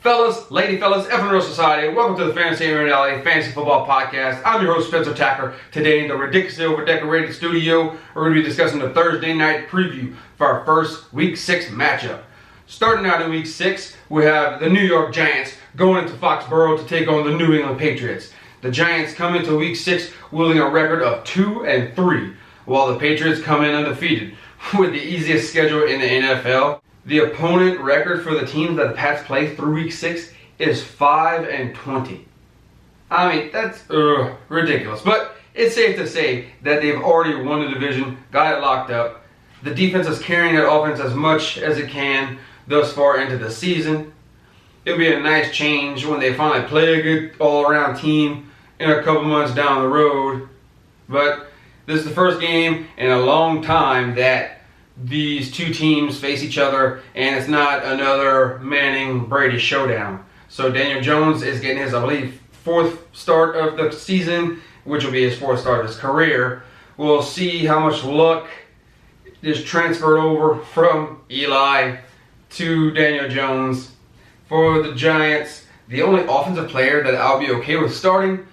Fellas, lady fellas, F and Real Society, welcome to the Fantasy and Reality Fantasy Football Podcast. I'm your host, Spencer Tacker. Today in the ridiculously over-decorated studio, we're going to be discussing the Thursday night preview for our first Week 6 matchup. Starting out in Week 6, we have the New York Giants going into Foxborough to take on the New England Patriots. The Giants come into Week 6 wielding a record of 2-3, while the Patriots come in undefeated with the easiest schedule in the NFL. The opponent record for the teams that the Pats play through Week 6 is 5-20. I mean, that's ridiculous. But it's safe to say that they've already won the division, got it locked up. The defense is carrying that offense as much as it can thus far into the season. It'll be a nice change when they finally play a good all-around team in a couple months down the road. But this is the first game in a long time that these two teams face each other, and it's not another Manning-Brady showdown. So Daniel Jones is getting his, I believe, fourth start of the season, which will be his fourth start of his career. We'll see how much luck is transferred over from Eli to Daniel Jones. For the Giants, the only offensive player that I'll be okay with starting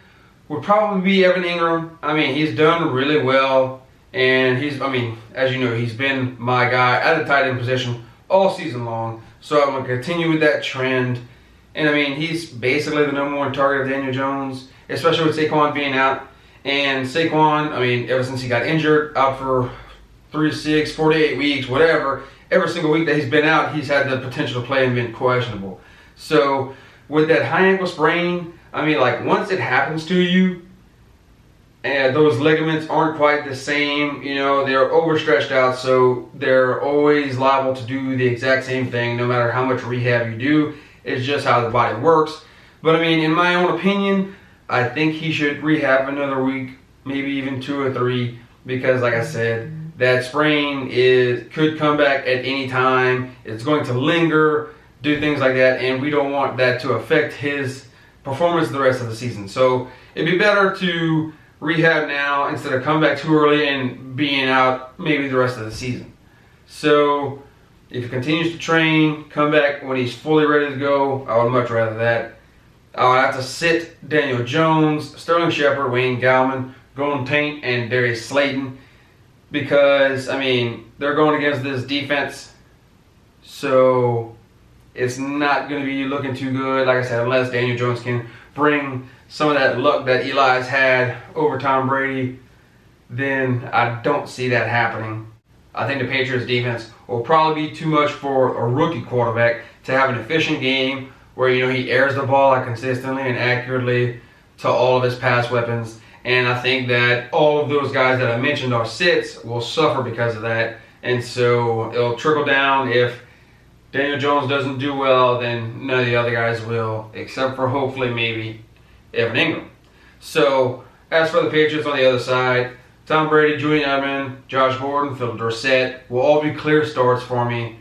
would probably be Evan Ingram. I mean, he's done really well. And as you know, he's been my guy at the tight end position all season long. So I'm going to continue with that trend. And I mean, he's basically the number one target of Daniel Jones, especially with Saquon being out. And Saquon, I mean, ever since he got injured, out for 3 to 6, 4 to 8 weeks, whatever, every single week that he's been out, he's had the potential to play and been questionable. So with that high ankle sprain, I mean, like once it happens to you, and those ligaments aren't quite the same, you know, they're overstretched out, so they're always liable to do the exact same thing no matter how much rehab you do. It's just how the body works. But I mean, in my own opinion, I think he should rehab another week, maybe even 2 or 3, because like I said, that sprain could come back at any time. It's going to linger, do things like that, and we don't want that to affect his performance the rest of the season. So it'd be better to rehab now instead of come back too early and being out maybe the rest of the season. So if he continues to train, come back when he's fully ready to go, I would much rather that. I would have to sit Daniel Jones, Sterling Shepard, Wayne Gallman, Golden Tate, and Darius Slayton, because I mean they're going against this defense, so it's not going to be looking too good, like I said, unless Daniel Jones can bring some of that luck that Eli's had over Tom Brady. Then I don't see that happening. I think the Patriots defense will probably be too much for a rookie quarterback to have an efficient game where, you know, he airs the ball like consistently and accurately to all of his pass weapons. And I think that all of those guys that I mentioned are sits will suffer because of that. And so it'll trickle down. If Daniel Jones doesn't do well, then none of the other guys will, except for hopefully maybe Evan Ingram. So as for the Patriots on the other side, Tom Brady, Julian Edelman, Josh Gordon, Philip Dorsett will all be clear starts for me.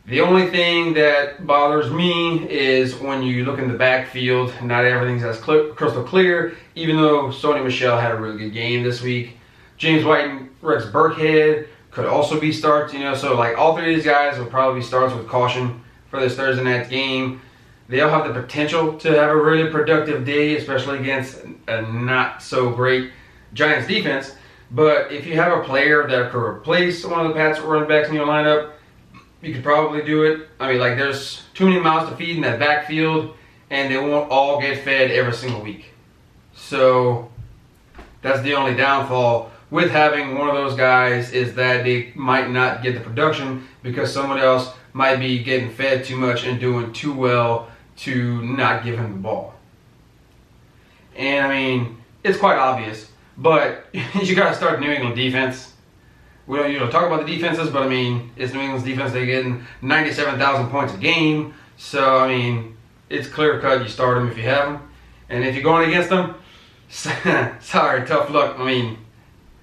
The only thing that bothers me is when you look in the backfield, not everything's as crystal clear, even though Sony Michel had a really good game this week. James White and Rex Burkhead could also be starts, you know, so like all three of these guys will probably be starts with caution for this Thursday night game. They all have the potential to have a really productive day, especially against a not so great Giants defense. But if you have a player that could replace one of the Pats running backs in your lineup, you could probably do it. I mean, like there's too many mouths to feed in that backfield, and they won't all get fed every single week. So that's the only downfall with having one of those guys, is that they might not get the production because someone else might be getting fed too much and doing too well to not give him the ball. And I mean, it's quite obvious, but you got to start New England defense. We don't usually talk about the defenses, but I mean, it's New England's defense. They're getting 97,000 points a game. So I mean, it's clear cut. You start them if you have them, and if you're going against them, sorry, tough luck. I mean,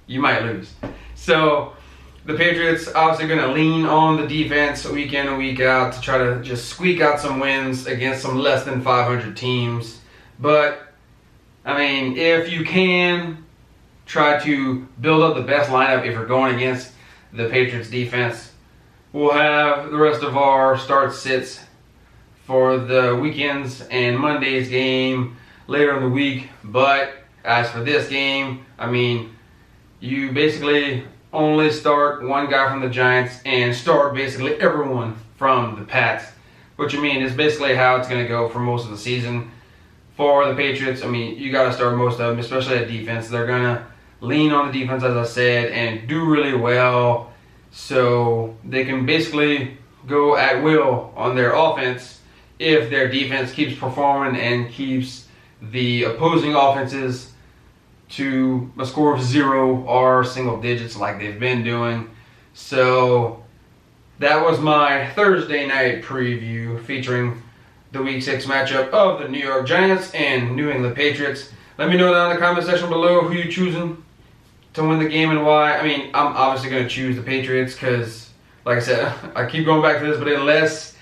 you might lose. So the Patriots obviously going to lean on the defense week in and week out to try to just squeak out some wins against some less than 500 teams. But, I mean, if you can try to build up the best lineup if you're going against the Patriots defense, we'll have the rest of our start sits for the weekends and Monday's game later in the week. But as for this game, I mean, you basically only start one guy from the Giants and start basically everyone from the Pats. Which I mean is basically how it's going to go for most of the season. For the Patriots, I mean, you got to start most of them, especially at defense. They're going to lean on the defense, as I said, and do really well. So they can basically go at will on their offense if their defense keeps performing and keeps the opposing offenses to a score of 0 or single digits like they've been doing. So that was my Thursday night preview featuring the Week 6 matchup of the New York Giants and New England Patriots. Let me know down in the comment section below who you're choosing to win the game and why. I mean, I'm obviously going to choose the Patriots because, like I said, I keep going back to this, but unless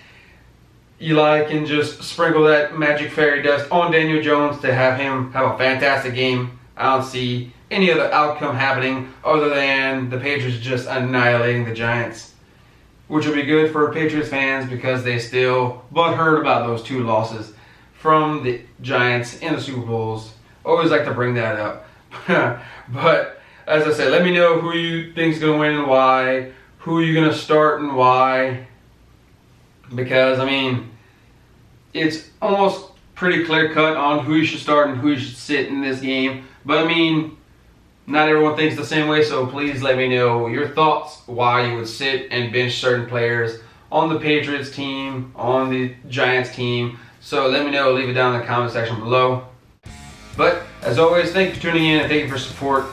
Eli can just sprinkle that magic fairy dust on Daniel Jones to have him have a fantastic game, I don't see any other outcome happening other than the Patriots just annihilating the Giants, which will be good for Patriots fans because they still butthurt about those 2 losses from the Giants in the Super Bowls. Always like to bring that up. But as I said, let me know who you think is going to win and why, who you're going to start and why. Because, I mean, it's almost pretty clear cut on who you should start and who you should sit in this game. But, I mean, not everyone thinks the same way, so please let me know your thoughts why you would sit and bench certain players on the Patriots team, on the Giants team. So let me know, leave it down in the comment section below. But as always, thank you for tuning in and thank you for support.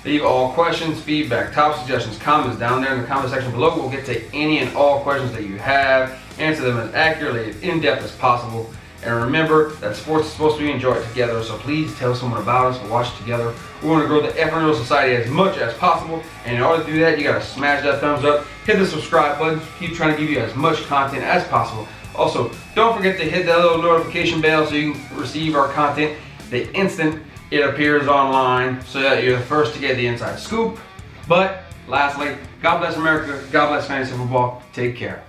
Leave all questions, feedback, top suggestions, comments down there in the comment section below. We'll get to any and all questions that you have, answer them as accurately and in-depth as possible. And remember that sports is supposed to be enjoyed together, so please tell someone about us and watch it together. We want to grow the FNL Society as much as possible, and in order to do that, you got to smash that thumbs up, hit the subscribe button, keep trying to give you as much content as possible. Also, don't forget to hit that little notification bell so you can receive our content the instant it appears online so that you're the first to get the inside scoop. But lastly, God bless America, God bless fantasy football, take care.